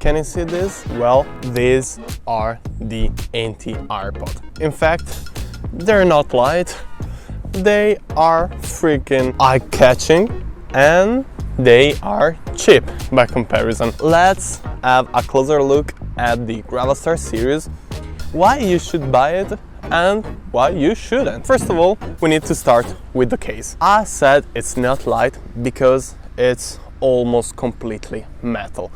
Can you see this? Well, these are the anti-AirPods. In fact, they're not light, they are freaking eye-catching, and they are cheap by comparison. Let's have a closer look at the Gravastar Sirius, why you should buy it and why you shouldn't. First of all, we need to start with the case. I said it's not light because it's almost completely metal.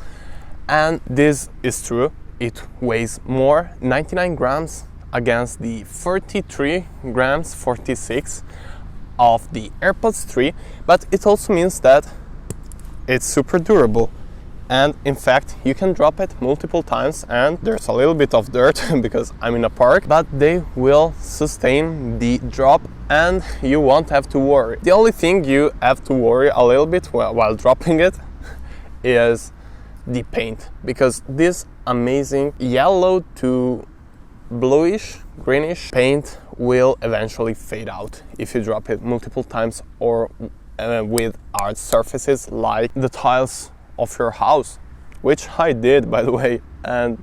And this is true, it weighs more, 99 grams against the 43 grams, 46 of the AirPods 3, but it also means that it's super durable. And in fact, you can drop it multiple times and there's a little bit of dirt because I'm in a park, but they will sustain the drop and you won't have to worry. The only thing you have to worry a little bit while dropping it is the paint, because this amazing yellow to bluish, greenish paint will eventually fade out if you drop it multiple times or with hard surfaces like the tiles of your house, which I did, by the way, and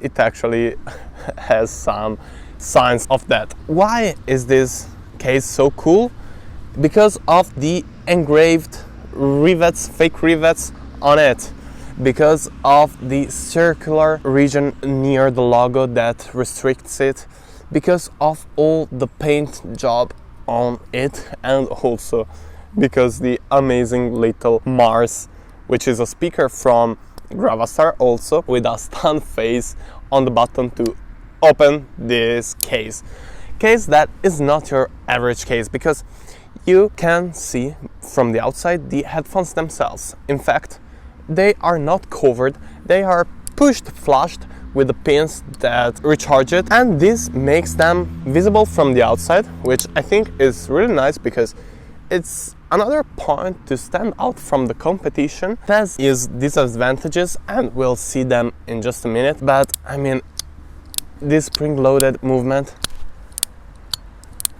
it actually has some signs of that. Why is this case so cool? Because of the engraved rivets, fake rivets on it, because of the circular region near the logo that restricts it, because of all the paint job on it, and also because the amazing little Mars, which is a speaker from Gravastar, also with a stand face on the button to open this case. Case that is not your average case, because you can see from the outside the headphones themselves. In fact, they are not covered, they are pushed flushed with the pins that recharge it, and this makes them visible from the outside, which I think is really nice because it's another point to stand out from the competition. It has its disadvantages and we'll see them in just a minute, but I mean, this spring-loaded movement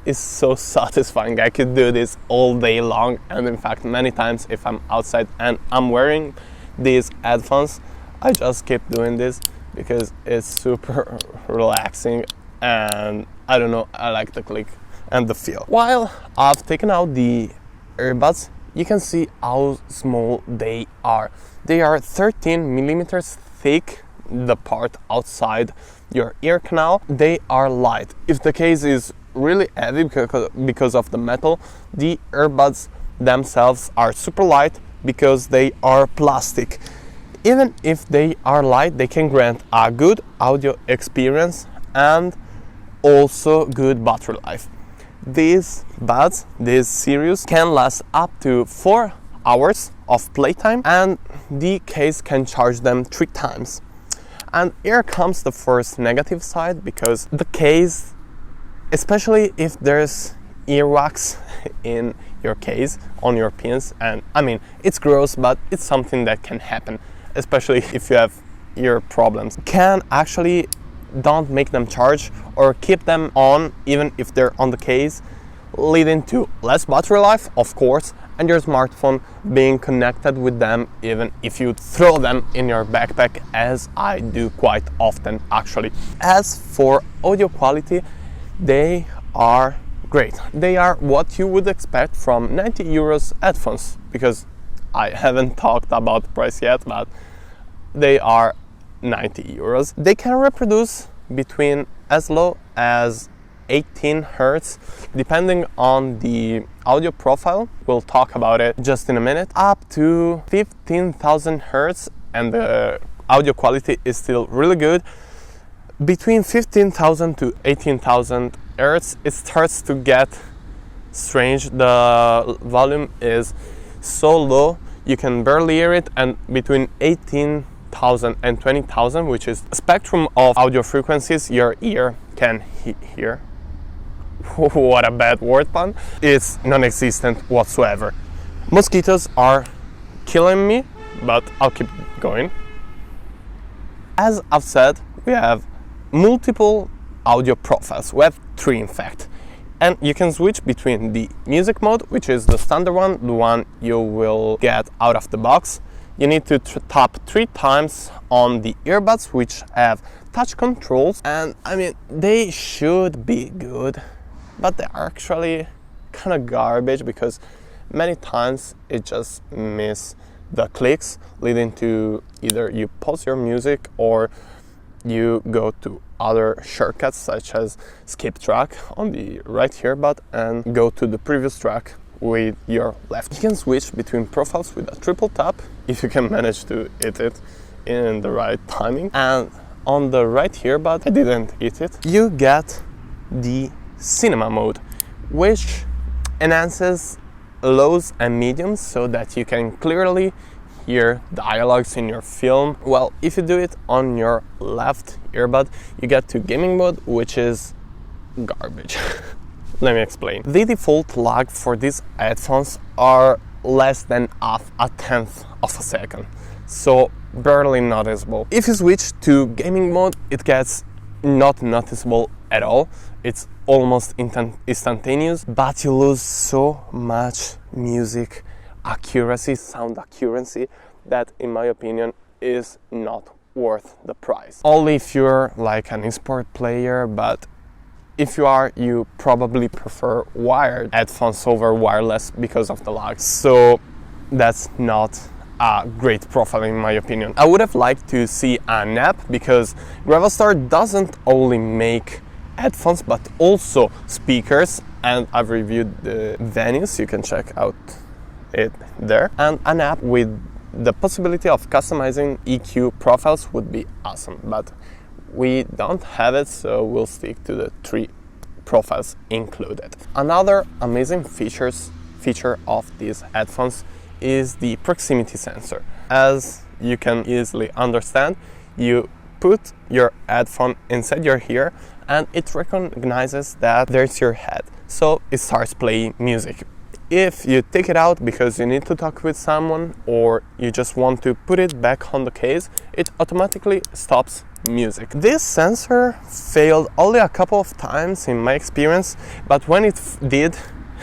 is so satisfying. I could do this all day long, and in fact many times if I'm outside and I'm wearing these headphones, I just keep doing this because it's super relaxing and I don't know, I like the click and the feel. While I've taken out the earbuds, you can see how small they are. They are 13 millimeters thick, the part outside your ear canal. They are light. If the case is really heavy because of the metal, the earbuds themselves are super light because they are plastic. Even if they are light, they can grant a good audio experience and also good battery life. These buds, this Sirius, can last up to 4 hours of playtime, and the case can charge them 3 times. And here comes the first negative side, because the case, especially if there's earwax in your case, on your pins, and I mean, it's gross, but it's something that can happen, especially if you have ear problems, can actually don't make them charge or keep them on even if they're on the case, leading to less battery life, of course, and your smartphone being connected with them even if you throw them in your backpack, as I do quite often actually. As for audio quality, they are great. They are what you would expect from 90 euros headphones, because I haven't talked about the price yet, but they are 90 euros. They can reproduce between as low as 18 Hertz, depending on the audio profile. We'll talk about it just in a minute, up to 15,000 Hertz, and the audio quality is still really good. Between 15,000 to 18,000 Hertz, it starts to get strange. The volume is so low you can barely hear it, and between 18,000 and 20,000, which is a spectrum of audio frequencies your ear can hear. What a bad word pun. It's non-existent whatsoever. Mosquitoes are killing me, but I'll keep going. As I've said, we have multiple audio profiles. We have 3 in fact. And you can switch between the music mode, which is the standard one, the one you will get out of the box. you need to tap 3 times on the earbuds, which have touch controls, and I mean, they should be good, but they're actually kind of garbage because many times it just miss the clicks, leading to either you pause your music or you go to other shortcuts such as skip track on the right earbud and go to the previous track with your left. You can switch between profiles with a triple tap if you can manage to hit it in the right timing. And on the right earbud, I didn't hit it, you get the cinema mode, which enhances lows and mediums so that you can clearly hear dialogues in your film. Well, if you do it on your left earbud, you get to gaming mode, which is garbage. Let me explain. The default lag for these headphones are less than a tenth of a second, so barely noticeable. If you switch to gaming mode, it gets not noticeable at all. It's almost instantaneous, but you lose so much music accuracy, sound accuracy, that in my opinion is not worth the price. Only if you're like an esport player, but if you are, you probably prefer wired headphones over wireless because of the lag. So that's not a great profile in my opinion. I would have liked to see an app because Gravastar doesn't only make headphones but also speakers, and I've reviewed the venues, you can check out it there, and an app with the possibility of customizing EQ profiles would be awesome, but we don't have it, so we'll stick to the 3 profiles included. Another amazing feature of these headphones is the proximity sensor. As you can easily understand, you put your headphone inside your ear and it recognizes that there's your head, so it starts playing music. If you take it out because you need to talk with someone or you just want to put it back on the case, it automatically stops music. This sensor failed only a couple of times in my experience, but when it did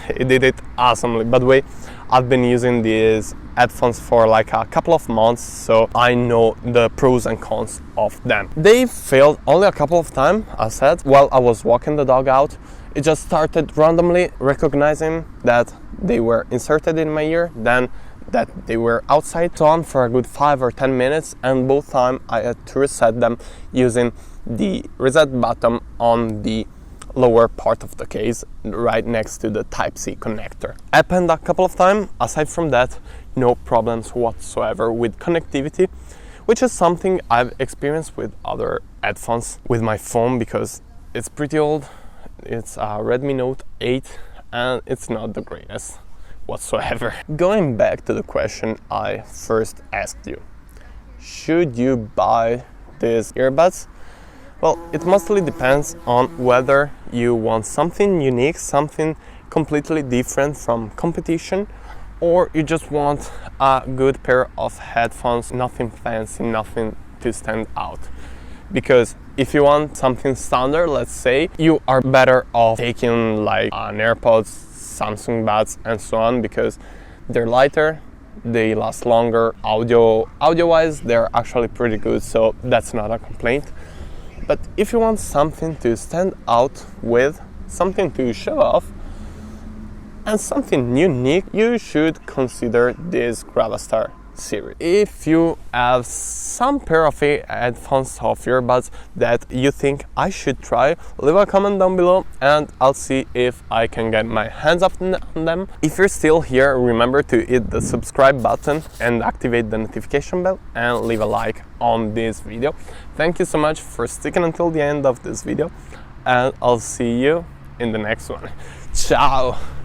it awesomely. By the way, I've been using these headphones for like a couple of months, so I know the pros and cons of them. They failed only a couple of times, I said, while I was walking the dog out. It just started randomly recognizing that they were inserted in my ear, then that they were outside, so on for a good 5 or 10 minutes, and both times I had to reset them using the reset button on the lower part of the case, right next to the Type-C connector. Happened a couple of times. Aside from that, no problems whatsoever with connectivity, which is something I've experienced with other headphones with my phone because it's pretty old. It's a Redmi Note 8 and it's not the greatest whatsoever. Going back to the question I first asked you, should you buy these earbuds? Well, it mostly depends on whether you want something unique, something completely different from competition, or you just want a good pair of headphones, nothing fancy, nothing to stand out. Because if you want something standard, let's say, you are better off taking like an AirPods, Samsung Buds and so on, because they're lighter, they last longer, audio-wise they're actually pretty good, so that's not a complaint. But if you want something to stand out with, something to show off, and something unique, you should consider this Gravastar Sirius. If you have some pair of headphones of earbuds that you think I should try, leave a comment down below and I'll see if I can get my hands on them. If you're still here, remember to hit the subscribe button and activate the notification bell and leave a like on this video. Thank you so much for sticking until the end of this video, and I'll see you in the next one. Ciao!